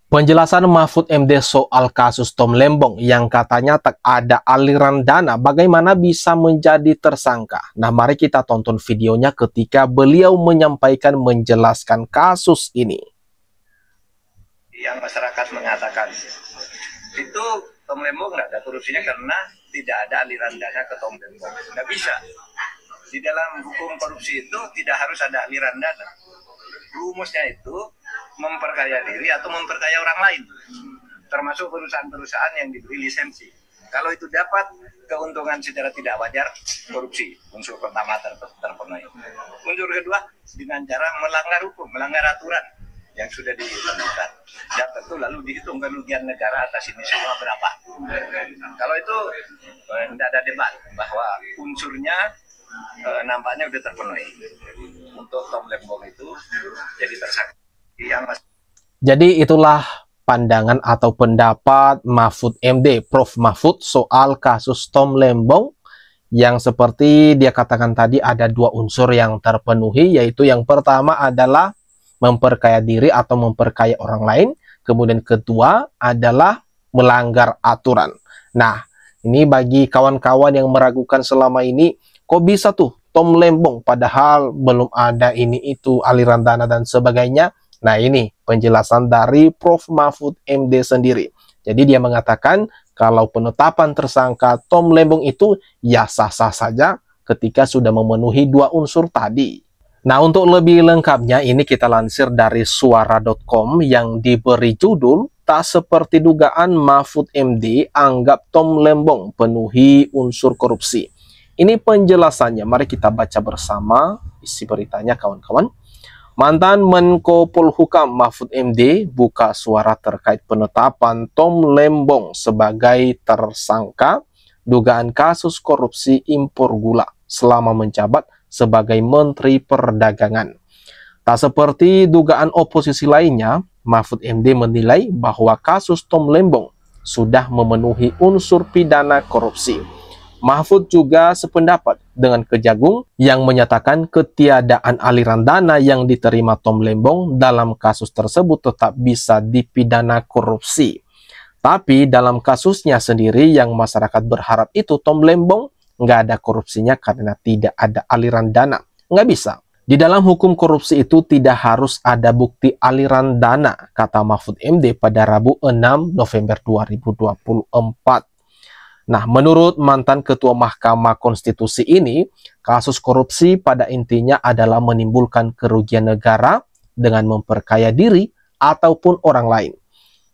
Penjelasan Mahfud MD soal kasus Tom Lembong yang katanya tak ada aliran dana, bagaimana bisa menjadi tersangka? Nah, mari kita tonton videonya ketika beliau menyampaikan menjelaskan kasus ini. Yang masyarakat mengatakan itu Tom Lembong nggak ada korupsinya karena tidak ada aliran dana ke Tom Lembong. Nggak bisa. Di dalam hukum korupsi itu tidak harus ada aliran dana. Rumusnya itu memperkaya diri atau memperkaya orang lain, termasuk perusahaan-perusahaan yang diberi lisensi. Kalau itu dapat keuntungan secara tidak wajar, korupsi, unsur pertama terpenuhi. Unsur kedua, dengan cara melanggar hukum, melanggar aturan yang sudah ditentukan. Dan tentu lalu dihitung kerugian negara atas ini semua berapa. Kalau itu tidak ada debat bahwa unsurnya nampaknya sudah terpenuhi. Untuk Tom Lembong itu jadi tersangka. Jadi itulah pandangan atau pendapat Mahfud MD, Prof. Mahfud soal kasus Tom Lembong yang seperti dia katakan tadi ada dua unsur yang terpenuhi, yaitu yang pertama adalah memperkaya diri atau memperkaya orang lain, kemudian kedua adalah melanggar aturan. Nah, ini bagi kawan-kawan yang meragukan selama ini, kok bisa tuh Tom Lembong padahal belum ada ini itu aliran dana dan sebagainya. Nah, ini penjelasan dari Prof. Mahfud MD sendiri. Jadi dia mengatakan kalau penetapan tersangka Tom Lembong itu ya sah-sah saja ketika sudah memenuhi dua unsur tadi. Nah, untuk lebih lengkapnya ini kita lansir dari suara.com yang diberi judul "Tak seperti dugaan Mahfud MD anggap Tom Lembong penuhi unsur korupsi". Ini penjelasannya, mari kita baca bersama isi beritanya kawan-kawan. Mantan Menko Polhukam Mahfud MD buka suara terkait penetapan Tom Lembong sebagai tersangka dugaan kasus korupsi impor gula selama menjabat sebagai Menteri Perdagangan. Tak seperti dugaan oposisi lainnya, Mahfud MD menilai bahwa kasus Tom Lembong sudah memenuhi unsur pidana korupsi. Mahfud juga sependapat dengan Kejagung yang menyatakan ketiadaan aliran dana yang diterima Tom Lembong dalam kasus tersebut tetap bisa dipidana korupsi. Tapi dalam kasusnya sendiri yang masyarakat berharap itu Tom Lembong nggak ada korupsinya karena tidak ada aliran dana. Nggak bisa. Di dalam hukum korupsi itu tidak harus ada bukti aliran dana, kata Mahfud MD pada Rabu 6 November 2024. Nah, menurut mantan Ketua Mahkamah Konstitusi ini, kasus korupsi pada intinya adalah menimbulkan kerugian negara dengan memperkaya diri ataupun orang lain.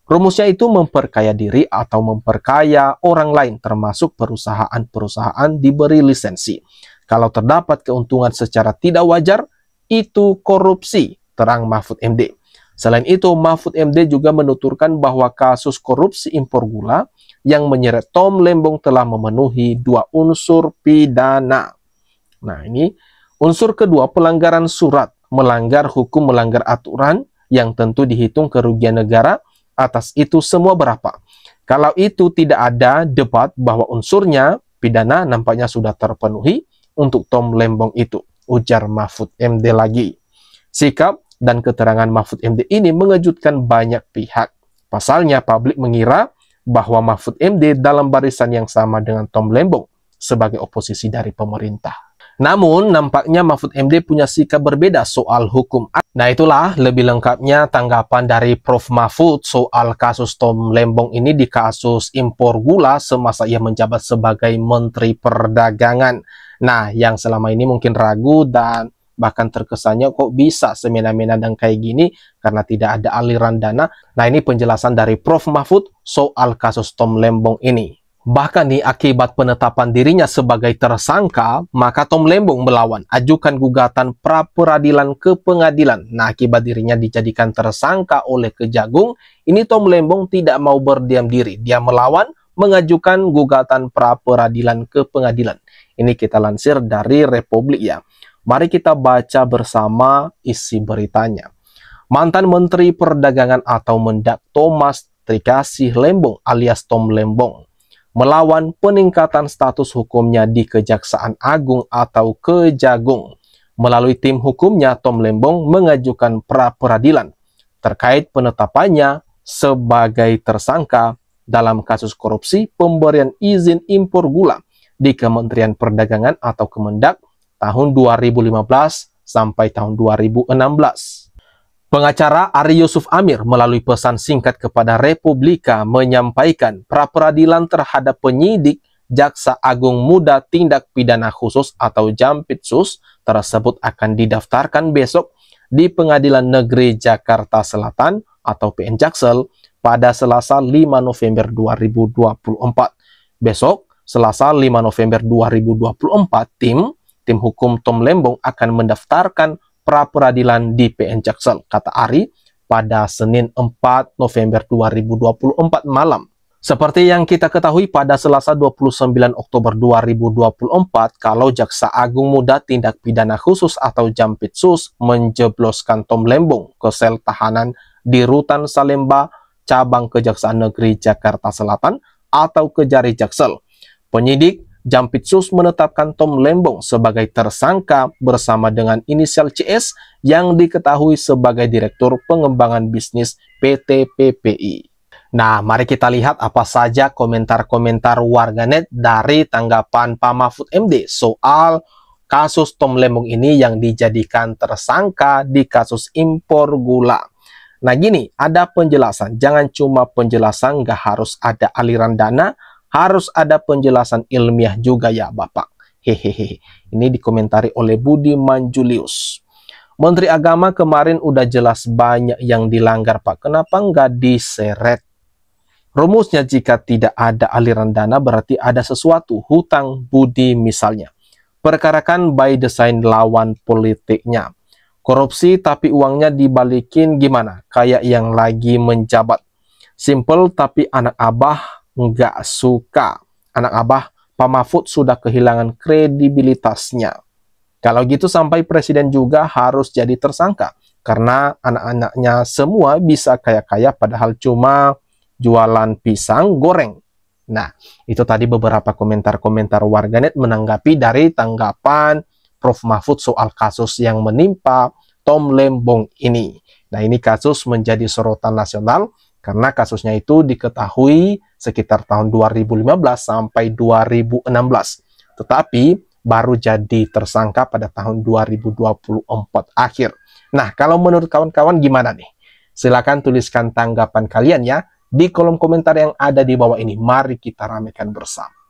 Rumusnya itu memperkaya diri atau memperkaya orang lain, termasuk perusahaan-perusahaan diberi lisensi. Kalau terdapat keuntungan secara tidak wajar, itu korupsi, terang Mahfud MD. Selain itu, Mahfud MD juga menuturkan bahwa kasus korupsi impor gula yang menyeret Tom Lembong telah memenuhi dua unsur pidana. Nah, ini unsur kedua, pelanggaran surat, melanggar hukum, melanggar aturan yang tentu dihitung kerugian negara. Atas itu semua berapa? Kalau itu tidak ada debat bahwa unsurnya pidana nampaknya sudah terpenuhi untuk Tom Lembong itu, ujar Mahfud MD lagi. Sikap dan keterangan Mahfud MD ini mengejutkan banyak pihak. Pasalnya publik mengira bahwa Mahfud MD dalam barisan yang sama dengan Tom Lembong sebagai oposisi dari pemerintah. Namun, nampaknya Mahfud MD punya sikap berbeda soal hukum. Nah, itulah lebih lengkapnya tanggapan dari Prof. Mahfud soal kasus Tom Lembong ini di kasus impor gula semasa ia menjabat sebagai Menteri Perdagangan. Nah, yang selama ini mungkin ragu dan bahkan terkesannya kok bisa semena-mena dan kayak gini karena tidak ada aliran dana. Nah, ini penjelasan dari Prof. Mahfud soal kasus Tom Lembong ini. Bahkan nih, akibat penetapan dirinya sebagai tersangka, maka Tom Lembong melawan, ajukan gugatan pra-peradilan ke pengadilan. Nah, akibat dirinya dijadikan tersangka oleh Kejagung, ini Tom Lembong tidak mau berdiam diri. Dia melawan, mengajukan gugatan pra-peradilan ke pengadilan. Ini kita lansir dari Republik ya. Mari kita baca bersama isi beritanya. Mantan Menteri Perdagangan atau Mendak Thomas Trikasih Lembong alias Tom Lembong melawan peningkatan status hukumnya di Kejaksaan Agung atau Kejagung. Melalui tim hukumnya, Tom Lembong mengajukan pra-peradilan terkait penetapannya sebagai tersangka dalam kasus korupsi pemberian izin impor gula di Kementerian Perdagangan atau Kemendak tahun 2015 sampai tahun 2016. Pengacara Ari Yusuf Amir melalui pesan singkat kepada Republika menyampaikan pra-peradilan terhadap penyidik Jaksa Agung Muda Tindak Pidana Khusus atau Jampitsus tersebut akan didaftarkan besok di Pengadilan Negeri Jakarta Selatan atau PN Jaksel pada Selasa 5 November 2024. Besok, Selasa 5 November 2024, tim hukum Tom Lembong akan mendaftarkan pra-peradilan di PN Jaksel, kata Ari, pada Senin 4 November 2024 malam. Seperti yang kita ketahui pada Selasa 29 Oktober 2024, kalau Jaksa Agung Muda Tindak Pidana Khusus atau Jampitsus menjebloskan Tom Lembong ke sel tahanan di Rutan Salemba, Cabang Kejaksaan Negeri Jakarta Selatan atau Kejari Jaksel. Penyidik Jampitsus menetapkan Tom Lembong sebagai tersangka bersama dengan inisial CS yang diketahui sebagai Direktur Pengembangan Bisnis PT PPI. Nah, mari kita lihat apa saja komentar-komentar warganet dari tanggapan Pak Mahfud MD soal kasus Tom Lembong ini yang dijadikan tersangka di kasus impor gula. Nah, gini, ada penjelasan. Jangan cuma penjelasan, nggak harus ada aliran dana, harus ada penjelasan ilmiah juga ya Bapak. Hehehe. Ini dikomentari oleh Budiman Julius. Menteri Agama kemarin udah jelas banyak yang dilanggar Pak. Kenapa nggak diseret? Rumusnya jika tidak ada aliran dana berarti ada sesuatu, hutang budi misalnya. Perkarakan by design lawan politiknya. Korupsi tapi uangnya dibalikin gimana? Kayak yang lagi menjabat. Simple tapi anak abah nggak suka. Anak abah, Pak Mahfud sudah kehilangan kredibilitasnya. Kalau gitu sampai presiden juga harus jadi tersangka. Karena anak-anaknya semua bisa kaya-kaya padahal cuma jualan pisang goreng. Nah, itu tadi beberapa komentar-komentar warganet menanggapi dari tanggapan Prof. Mahfud soal kasus yang menimpa Tom Lembong ini. Nah, ini kasus menjadi sorotan nasional karena kasusnya itu diketahui sekitar tahun 2015 sampai 2016. Tetapi baru jadi tersangka pada tahun 2024 akhir. Nah, kalau menurut kawan-kawan gimana nih? Silahkan tuliskan tanggapan kalian ya di kolom komentar yang ada di bawah ini. Mari kita ramaikan bersama.